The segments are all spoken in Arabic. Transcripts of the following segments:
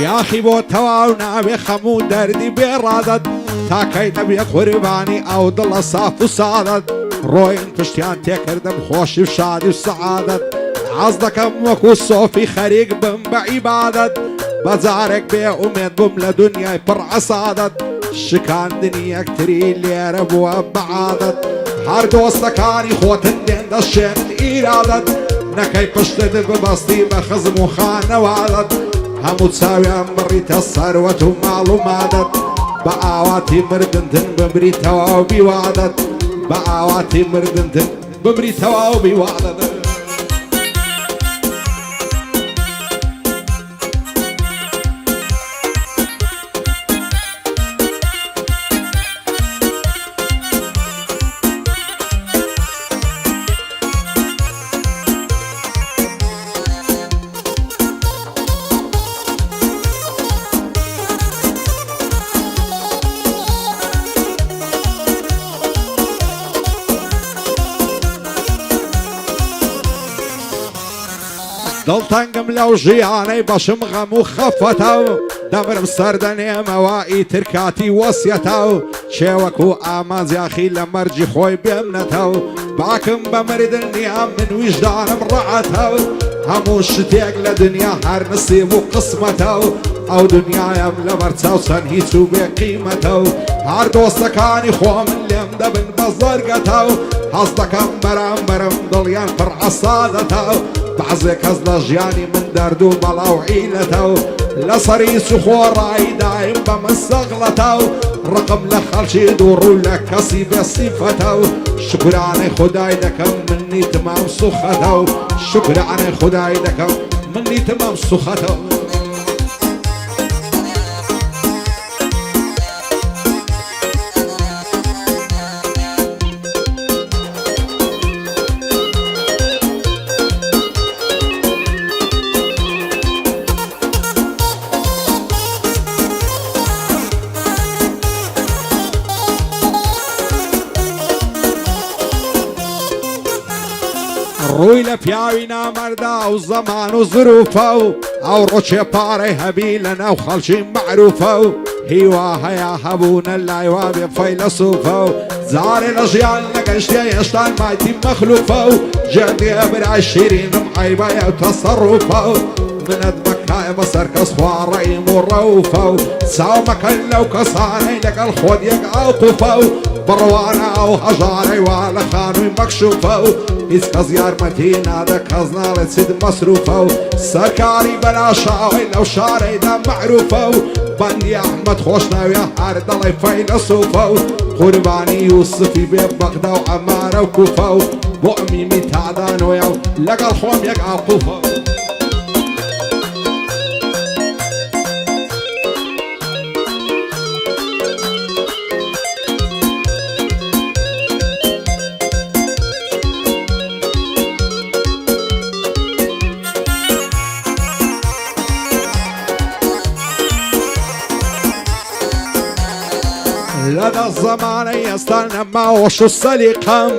یاخی بۆ تەواو ناوێ خەموو دەردی بێڕادەت تاکەی نەبێ قوربانی ئەو دڵە ساف و سادەت ڕۆین پشتیان تێکردم خۆشی و شادی و سەعادەت حەز دەکەم وەکو سۆفی خەریک بم بە عیبادەت بەجارێک بێ ئومێد بووم لە دنیای پڕ عەسادەت شکاندنی یەکتری لێرە بووە بەعادەت هەر دۆستەکانی خۆتن دێندە شێن ئیرادەت نەکەی پشتت ببەستی بە خزم و خانەوادەت هەموو چاویان بڕیتە سەروەت و ماڵ و مادەت بە ئاواتی مردنتن بمریتەوە و بیوادەت بە ئاواتی مردنتن بمریتەوە و بیوادەت دڵتەنگم لەو ژیانەی بەشم غەم و خەفەتە و دەمرم سەردەنێمەوە ئیتر کاتی وەسیەتە و چێوەک و ئامانجیاخی لە مەرجی خۆی بێمنەتە و باکم بە مردن نییە من ویژدانم ڕەعەتە و هەموو شتێک لە دنیا هەر نسیب و قسمەتە و ئەو دنیایم لە بەرچاو چەند هیچ و بێ قیمەتە و هەر دۆستەکانی خۆم لێم دەبن بە زەرگەتە و هەز دەکەم بەرامبەرم دڵیان پڕ عەسادەتە و بعضێ کەس لە ژیانی من دەرد و بەڵاو عیلەتە و لەسەری سوخۆڕایی دایم بە من سەغڵەتە و ڕقم لە خەڵکی دووڕوو لە کەسی بێسیفەتە و شکرانەی خودای دەکەم منی تمام سوخەتە و شکرانەی خودای دەکەم منی تمام سوخەتە و ڕووی لە پیاوی نامەردا و زەمان و زروفە و ئەو ڕۆچێ پارەی هەبی لە ناو خەڵکی مەعروفە و هیوا هەیە هەبوونە لایوا بێ فەیلسوفە و جارێ لە ژیان نەگەشتێ هێشتان مایتی مەخلوفە و جێندێ برای شیرینم عیبایە و تەسەڕوفە و منەت بەکایە بەسەر کەس خواڕەیم و ڕەوفە و چاومەکەن لەو کەسانەی لەگەڵ خۆت یەک ئاڵقوفە و بڕوانە ئەو هەژارەی وا لە خانووی مەکشوفە و هیچ کەس یارمەتی نادە کەس ناڵێت چیت مەسروفە و سەرکاری بەلاشاوی لەو شارەیدا مەعروفە و بەندی ئەحمەد خۆشناویە هەر دەڵێ فەیلسوفە و قوربانی یوسفی بێ بەغدا و ئەمارە و کوفە و بۆ ئەمیمی تادانۆیە و لەگەڵ خۆم یەک ئاڵقوفە لەدە زەمانەی ئێستا نەماوەش و سەلیقەم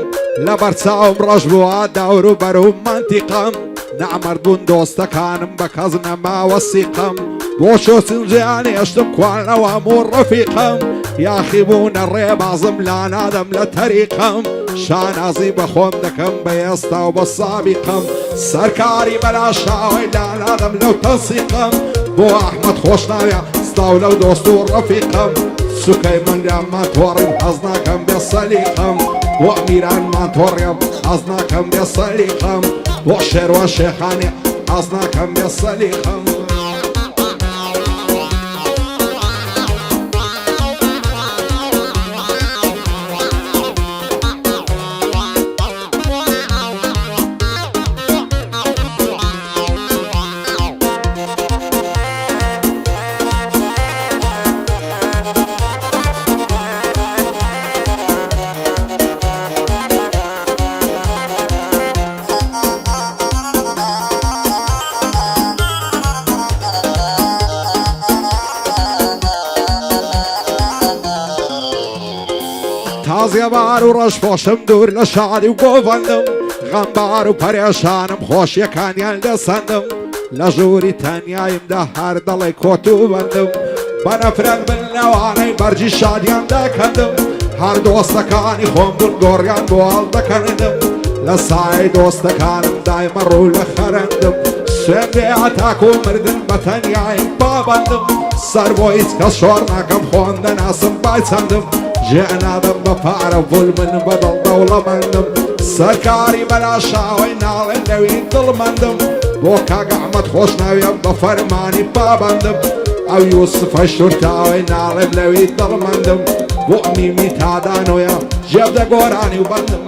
لە بەرچاوم ڕەش بووە داور و بەر و مەنتیقەم نامەردبوون دۆستەکانم بە کەس نەماوە سیقەم بۆ چۆچن ژیان هێشتم کوانەوەم و ڕەفیقەم یاخی بوونە ڕێبازم لا نادەم لە تەریقەم شانازی بە خۆم دەکەم بە ئێستا و بە سابیقەم سەرکاری بەلاشاوی لا نادەم لەو تەنسیقەم بۆ ئەحمەد خۆشناویە ستاو لەو دۆست و ڕەفیقەم سوکەی مندیانمان تۆڕیم حەز ناکەم بێ سەلیقەم بۆ ئەمیرانمان تۆڕیم حەز ناکەم بێ سەلیقەم بۆ شێروان شێخانی حەز ناکەم بێ سەلیقەم تازیەبار و ڕەشپۆشم دوور لە شاری و گۆڤەندم غەمبار و پەرێشانم خۆشیەکانیان لێسەندم لە ژووری تەنیایمدا هەر دەڵێ کۆت و بەندم بە نەفرەت بنەوانەی بەرجی شادیاندا کەندم هەر دۆستەکانی خۆم بوون گۆڕیان بۆ هەڵدەکەندم لە سایە دۆستەکانم دایمە ڕوو لە خەرەندم سوێندێ ئەتاک و مردن بە تەنیایم پابەندم سەر بۆ هیچ کەس شۆڕ ناکەم خۆم دەناسم بای چەندم جێ نادەم بە پارە بول من بەدڵ دەوڵەمەندم سەرکاری بەلاشاوەی ناڵێن لەوی دڵمەندم بۆ کاک ئەحمەد خۆش ناوێم بە فەرمانی پابەندم ئەو یوسفە شورتاوەی ناڵێم لەوی دڵمەندم بۆ میمی تادانۆیە ژێبدە گۆرانی و بەندم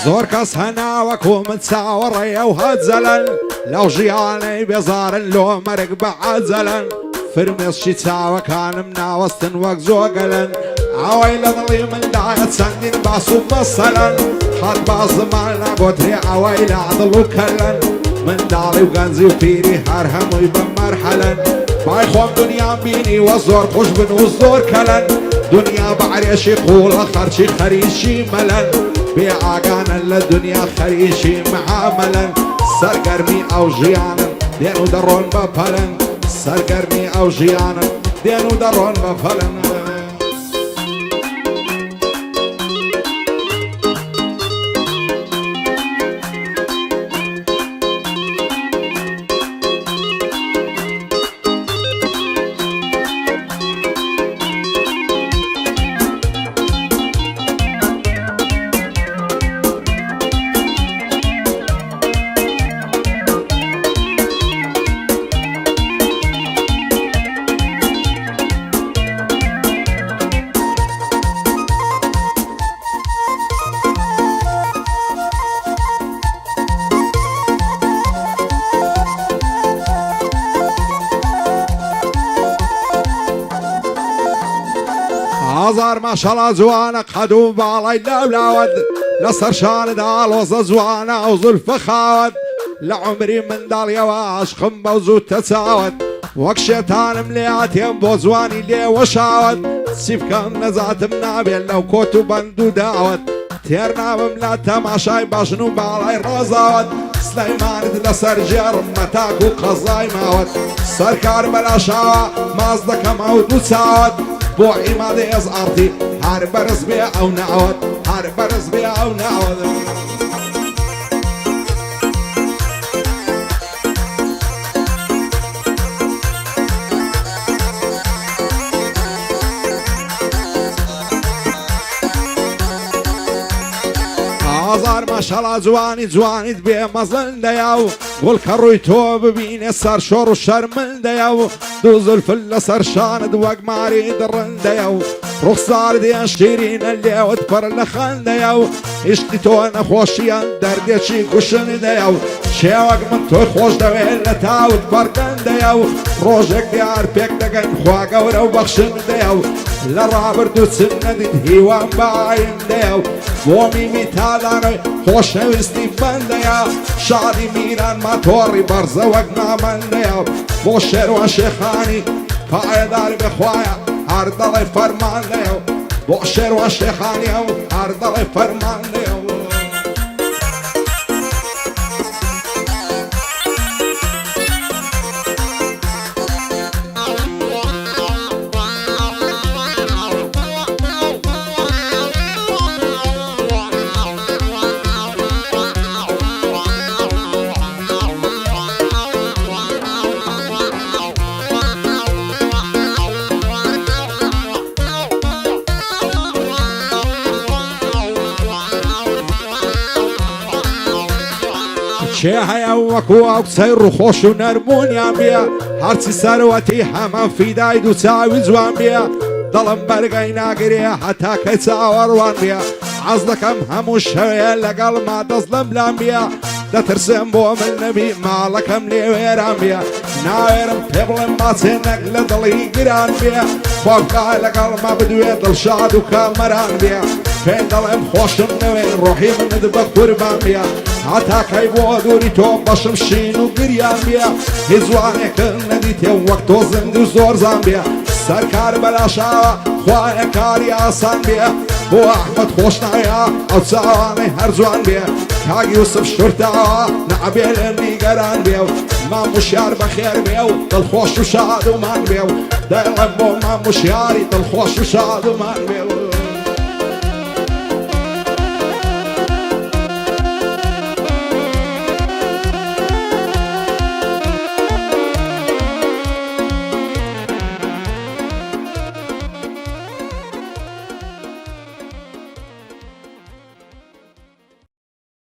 زۆر کەس هەناوەکو من چاوەڕێە و هەجەلەن لەو ژیانەی بێزارن لۆ مەرگ بە عەجەلەن فرمێسکی چاوەکانم ناوەستن وەک جۆگەلەن ئەوەی لە دڵی مندایە چەندین باس و مەسەلەن خەت بازمان نەگۆترێ ئەوەی لە عەدڵ و کەلەن منداڵی و گەنجی و پیری هەر هەمووی بە مەرحەلەن بای خۆم دنیام بینی وە زۆر خوش بن و زۆر کەلەن دنیا بە عرێشی قوڵە خەرچی خەریشی مەلەن بێ ئاگانن لە دنیا خەریشی معامەلەن سەرگەرمی ئەو ژیانن دێن و دەڕۆن بە پەلەن سەرگەرمی ئەو ژیانن دێن و دەڕۆن بە پەلەن هزار ماشەڵا جوانە قەد و باڵای لاولاوت لەسەر شاندا ئاڵۆزە جوانە ئەو زولفە خاوت لە عومری منداڵیەوە عاشقم بەو زوو تەچاوت وەک شێتانم لێ هاتێم بۆ جوانی لێوەشاوت چی بکەم نەزاتم نابێت لەو کۆت و بەند و داوت تێر نابم لە تەماشای باشن و باڵای ڕۆزاوت سلەیمانت لەسەر ژێڕم مەتاک و قەزای ماوت سەرکار بەلاشاوە ماز دەکەم ئەو دوو چاوت بۆ ئیمادەی ئەزئارتی هەر بەرز بێ ئەو ناوت هەر بەرز بێ ئەو ناوت هزار ماشەڵا جوانی جوانیت بێ مەزەندەیە و گوڵکە ڕووی تۆ ببینێ سەر شۆڕ و شەرمندەیە و دوو زولفت لەسەر شانت وەک ماری دڕندەیە و ڕوخسار دێن شیرینە لێوت پڕ لە خەندەیە و عیشقی تۆ نەخۆشیان دەردێکی کوشندەیە و شێوەک من تۆی خۆش دەوێت لە تاوت بەرگەندەیە و ڕۆژێک دیار پێک دەگەین خوا گەورە و بەخشندەیە و لە ڕابرد و چن نەدیت هیوان بە ئایندەیە و بۆ میمی تادانۆی خۆشەویستی بەندەیە شادی میران ماتۆڕی بەرزە وەک نامەندەیە بۆ شێروان شێخانی پایەدار بخوایە هەر دەڵێ فەرماندەیە بۆ شێروان شێخانیە و هەر دەڵێ فەرماندەیە چێ هەیە وەکو ئەو قسەی ڕووخۆش و نەرمونیان بێ هەرچی سەروەتی هەمان فیدای دوو چاوی جوان بێ دڵم بەرگەی ناگرێ هەتا کەی چاوەڕوان بێ حەز دەکەم هەموو شەوێ لەگەڵ ما دەست لەم لام بێ دەترسم بۆ من نەبی ماڵەکەم لێوێران بێ ناوێرم پێ بڵێم ماچێنەک لە دڵی گران بێ خۆکای لەگەڵ ما بدوێ دڵشاد و کامەران بێ پێ دەڵێم خۆشم نەوێ ڕۆحی منت بە قوربان بێ هەتاکەی بۆ دووری تۆ بەشم شین و گریان بێ هیچ جوانێکم نەدیتێ وەک تۆ زند و زۆر زان بێ سەرکار بەلاشاوە خوایە کاری ئاسان بێ بۆ ئەحمەد خۆش نایە ئەو چاوانەی هەر جوان بێ کاک یوسف شورتاوە نەعبێ لە نیگەران بێ و ماموشیار بەخێر بێ و دڵخۆش و شاد ومان بێ و دەڵێم بۆ ماموشیاری دڵخۆش و شاد ومان بێ و